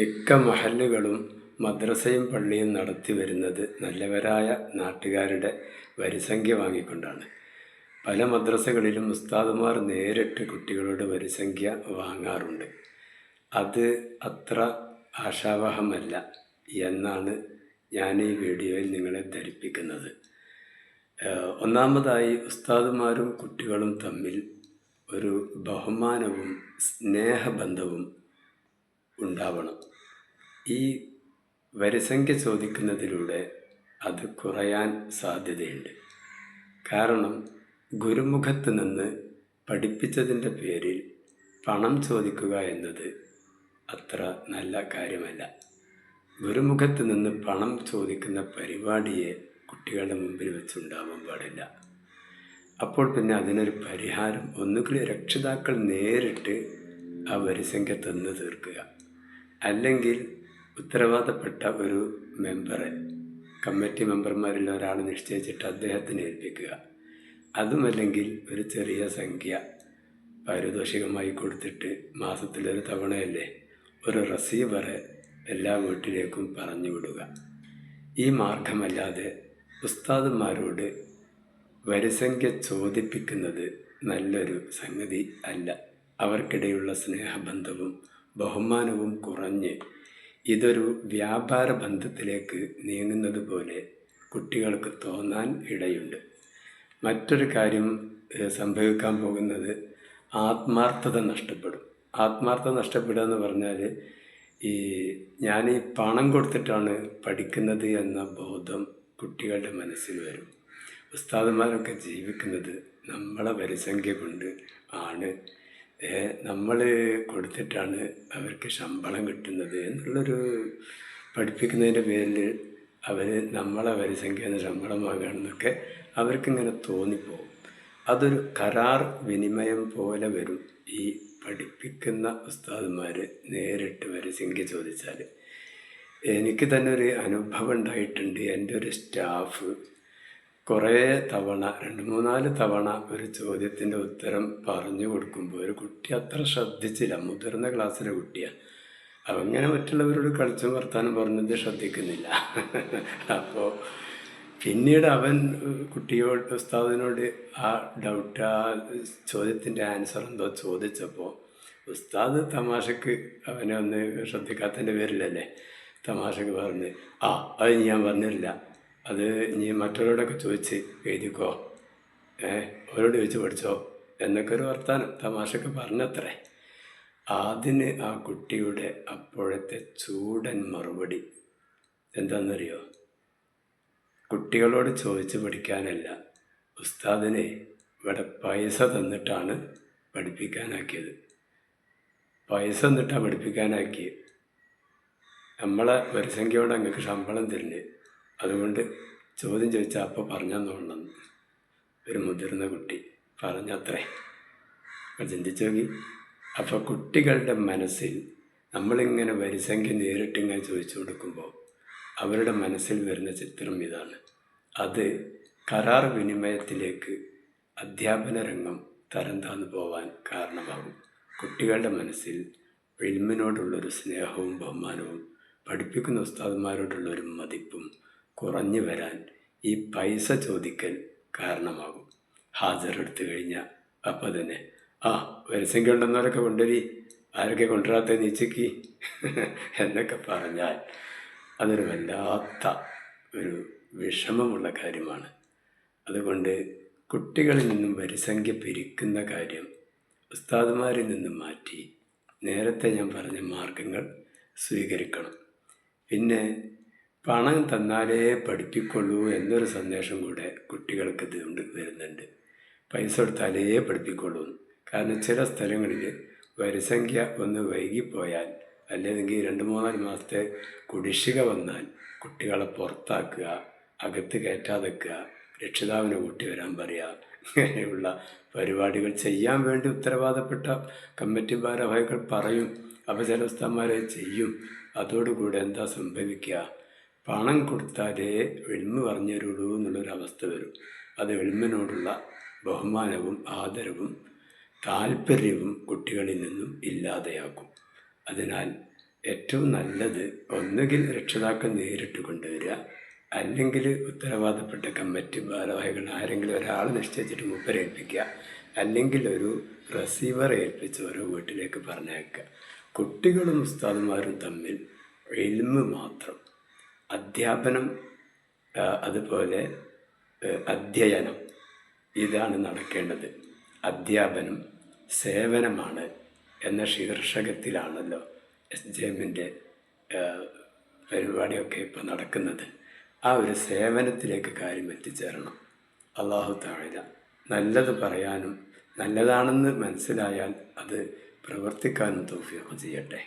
മിക്ക മഹല്ലുകളും മദ്രസയും പള്ളിയും നടത്തി വരുന്നത് നല്ലവരായ നാട്ടുകാരുടെ വരിസംഖ്യ വാങ്ങിക്കൊണ്ടാണ്. പല മദ്രസകളിലും ഉസ്താദുമാർ നേരിട്ട് കുട്ടികളുടെ വരിസംഖ്യ വാങ്ങാറുണ്ട്. അത് അത്ര ആശാവഹമല്ല എന്നാണ് ഞാൻ ഈ വീഡിയോയിൽ നിങ്ങളെ ധരിപ്പിക്കുന്നത്. ഒന്നാമതായി, ഉസ്താദുമാരും കുട്ടികളും തമ്മിൽ ഒരു ബഹുമാനവും സ്നേഹബന്ധവും ഉണ്ടാവണം. ഈ വരിസംഖ്യ ചോദിക്കുന്നതിലൂടെ അത് കുറയാൻ സാധ്യതയുണ്ട്. കാരണം ഗുരുമുഖത്ത് നിന്ന് പഠിപ്പിച്ചതിൻ്റെ പേരിൽ പണം ചോദിക്കുക എന്നത് അത്ര നല്ല കാര്യമല്ല. ഗുരുമുഖത്ത് നിന്ന് പണം ചോദിക്കുന്ന പരിപാടിയെ കുട്ടികളുടെ മുമ്പിൽ വെച്ചുണ്ടാവാൻ പാടില്ല. അപ്പോൾ പിന്നെ അതിനൊരു പരിഹാരം, ഒന്നുകിൽ രക്ഷിതാക്കൾ നേരിട്ട് ആ വരിസംഖ്യ തന്നു തീർക്കുക, അല്ലെങ്കിൽ ഉത്തരവാദപ്പെട്ട ഒരു മെമ്പറെ, കമ്മിറ്റി മെമ്പർമാരിൽ ഒരാൾ നിശ്ചയിച്ചിട്ട് അദ്ദേഹത്തിന് ഏൽപ്പിക്കുക. അതുമല്ലെങ്കിൽ ഒരു ചെറിയ സംഖ്യ പാരിതോഷികമായി കൊടുത്തിട്ട് മാസത്തിലൊരു തവണയല്ലേ ഒരു റസീവറെ എല്ലാ വീട്ടിലേക്കും പറഞ്ഞു വിടുക. ഈ മാർഗമല്ലാതെ ഉസ്താദുമാരോട് വരിസംഖ്യ ചോദിപ്പിക്കുന്നത് നല്ലൊരു സംഗതി അല്ല. അവർക്കിടയുള്ള സ്നേഹബന്ധവും ബഹുമാനവും കുറഞ്ഞ് ഇതൊരു വ്യാപാര ബന്ധത്തിലേക്ക് നീങ്ങുന്നത് പോലെ കുട്ടികൾക്ക് തോന്നാൻ ഇടയുണ്ട്. മറ്റൊരു കാര്യം സംഭവിക്കാൻ പോകുന്നത് ആത്മാർത്ഥത നഷ്ടപ്പെടും. ആത്മാർത്ഥത നഷ്ടപ്പെടുക എന്ന് പറഞ്ഞാൽ, ഞാൻ ഈ പണം കൊടുത്തിട്ടാണ് പഠിക്കുന്നത് എന്ന ബോധം കുട്ടികളുടെ മനസ്സിൽ വരും. ഉസ്താദുമാരൊക്കെ ജീവിക്കുന്നത് നമ്മളെ വരിസംഖ്യ കൊണ്ട് ആണ്, നമ്മൾ കൊടുത്തിട്ടാണ് അവർക്ക് ശമ്പളം കിട്ടുന്നത് എന്നുള്ളൊരു പഠിപ്പിക്കുന്നതിൻ്റെ പേരിൽ അവർ നമ്മളെ വരിസംഖ്യ ശമ്പളം വാങ്ങുകയാണെന്നൊക്കെ അവർക്കിങ്ങനെ തോന്നിപ്പോകും. അതൊരു കരാർ വിനിമയം പോലെ വരും. ഈ പഠിപ്പിക്കുന്ന ഉസ്താദുമാർ നേരിട്ട് വരിസംഖ്യ ചോദിച്ചാൽ. എനിക്ക് തന്നെ ഒരു അനുഭവം ഉണ്ടായിട്ടുണ്ട്. എൻ്റെ ഒരു സ്റ്റാഫ് കുറേ തവണ, 2-3-4 തവണ ഒരു ചോദ്യത്തിൻ്റെ ഉത്തരം പറഞ്ഞു കൊടുക്കുമ്പോൾ ഒരു കുട്ടി അത്ര ശ്രദ്ധിച്ചില്ല. മുതിർന്ന ക്ലാസ്സിലെ കുട്ടിയാണ്. അവങ്ങനെ മറ്റുള്ളവരോട് കളിച്ചും വർത്താനം പറഞ്ഞത് ശ്രദ്ധിക്കുന്നില്ല. അപ്പോൾ പിന്നീട് അവൻ കുട്ടിയോട്, ഉസ്താദിനോട് ആ ഡൗട്ട്, ആ ചോദ്യത്തിൻ്റെ ആൻസർ എന്തോ ചോദിച്ചപ്പോൾ ഉസ്താദ് തമാശക്ക്, അവനെ ഒന്ന് ശ്രദ്ധിക്കാത്തതിൻ്റെ പേരിലല്ലേ, തമാശക്ക് പറഞ്ഞ്, അത് ഞാൻ പറഞ്ഞില്ല, അത് നീ മറ്റവരോടൊക്കെ ചോദിച്ച് എഴുതിക്കോ, അവരോട് ചോദിച്ച് പഠിച്ചോ എന്നൊക്കെ ഒരു വർത്താനം തമാശക്ക് പറഞ്ഞത്രേ. അതിന് ആ കുട്ടിയുടെ അപ്പോഴത്തെ ചൂടൻ മറുപടി എന്താണെന്നറിയോ? കുട്ടികളോട് ചോദിച്ച് പഠിക്കാനല്ല, ഉസ്താദിനെ ഇവിടെ പൈസ തന്നിട്ടാണ് പഠിപ്പിക്കാനാക്കിയത്. പൈസ തന്നിട്ടാണ് പഠിപ്പിക്കാനാക്കിയത്. നമ്മളെ വരിസംഖ്യയോട് അങ്ങക്ക് ശമ്പളം തരില്ലേ, അതുകൊണ്ട് ചോദ്യം ചോദിച്ചാൽ അപ്പോൾ പറഞ്ഞെന്നോണം. ഒരു മുതിർന്ന കുട്ടി പറഞ്ഞത്രേ. ചിന്തിച്ചു നോക്കി. അപ്പോൾ കുട്ടികളുടെ മനസ്സിൽ നമ്മളിങ്ങനെ വരിസംഖ്യ നേരിട്ടിങ്ങനെ ചോദിച്ചു കൊടുക്കുമ്പോൾ അവരുടെ മനസ്സിൽ വരുന്ന ചിത്രം ഇതാണ്. അത് കരാർ വിനിമയത്തിലേക്ക് അധ്യാപന രംഗം തരം താന്നു പോവാൻ കാരണമാകും. കുട്ടികളുടെ മനസ്സിൽ ഇൽമിനോടുള്ളൊരു സ്നേഹവും ബഹുമാനവും പഠിപ്പിക്കുന്ന ഉസ്താദുമാരോടുള്ളൊരു മതിപ്പും കുറഞ്ഞു വരാൻ ഈ പൈസ ചോദിക്കൽ കാരണമാകും. ഹാജരെടുത്തു കഴിഞ്ഞാൽ അപ്പം തന്നെ വരിസംഖ്യ ഉണ്ടെന്നവരൊക്കെ കൊണ്ടുവരി, ആരൊക്കെ കൊണ്ടുവരാത്ത നീച്ചക്കി എന്നൊക്കെ പറഞ്ഞാൽ അതൊരു വല്ലാത്ത ഒരു വിഷമമുള്ള കാര്യമാണ്. അതുകൊണ്ട് കുട്ടികളിൽ നിന്നും വരിസംഖ്യ പിരിക്കുന്ന കാര്യം ഉസ്താദുമാരിൽ നിന്നും മാറ്റി നേരത്തെ ഞാൻ പറഞ്ഞ മാർഗങ്ങൾ സ്വീകരിക്കണം. പിന്നെ പണം തന്നാലേ പഠിപ്പിക്കുള്ളൂ എന്നൊരു സന്ദേശം കൂടെ കുട്ടികൾക്ക് ഇതുകൊണ്ട് വരുന്നുണ്ട്. പൈസ കൊടുത്താലേ പഠിപ്പിക്കുള്ളൂ. കാരണം ചില സ്ഥലങ്ങളിൽ വരിസംഖ്യ ഒന്ന് വൈകിപ്പോയാൽ, അല്ലെങ്കിൽ 2-3 മാസത്തെ കുടിശ്ശിക വന്നാൽ കുട്ടികളെ പുറത്താക്കുക, അകത്ത് കയറ്റാതെക്കുക, രക്ഷിതാവിനെ കൂട്ടി വരാൻ പറയുക, ഇങ്ങനെയുള്ള പരിപാടികൾ ചെയ്യാൻ വേണ്ടി ഉത്തരവാദപ്പെട്ട കമ്മിറ്റി ഭാരവാഹികൾ പറയും. അപ്പോൾ ചില ഉസ്താദന്മാരെ ചെയ്യും. അതോടുകൂടെ എന്താ സംഭവിക്കുക? പണം കൊടുത്താലേ ഇൽമ് പറഞ്ഞു തരുള്ളൂ എന്നുള്ളൊരവസ്ഥ വരും. അത് ഇൽമിനോടുള്ള ബഹുമാനവും ആദരവും താല്പര്യവും കുട്ടികളിൽ നിന്നും ഇല്ലാതെയാക്കും. അതിനാൽ ഏറ്റവും നല്ലത് ഒന്നുകിൽ രക്ഷിതാക്കൾ നേരിട്ട് കൊണ്ടുവരിക, അല്ലെങ്കിൽ ഉത്തരവാദപ്പെട്ട കമ്മിറ്റി ഭാരവാഹികൾ ആരെങ്കിലും ഒരാൾ നിശ്ചയിച്ചിട്ട് മൂപ്പരെ ഏൽപ്പിക്കുക, അല്ലെങ്കിൽ ഒരു റിസീവറെ ഏൽപ്പിച്ച് ഓരോ വീട്ടിലേക്ക് പറഞ്ഞയക്കുക. കുട്ടികളും ഉസ്താദുമാരും തമ്മിൽ ഇൽമ് മാത്രം, അധ്യാപനം അതുപോലെ അധ്യയനം ഇതാണ് നടക്കേണ്ടത്. അധ്യാപനം സേവനമാണ് എന്ന ശീർഷകത്തിലാണല്ലോ SJMൻ്റെ പരിപാടിയൊക്കെ ഇപ്പോൾ നടക്കുന്നത്. ആ ഒരു സേവനത്തിലേക്ക് കാര്യം എത്തിച്ചേരണം. അല്ലാഹു തആല നല്ലത് പറയാനും നല്ലതാണെന്ന് മനസ്സിലായാൽ അത് പ്രവർത്തിക്കാനും തൗഫീഖ് ചെയ്യട്ടെ.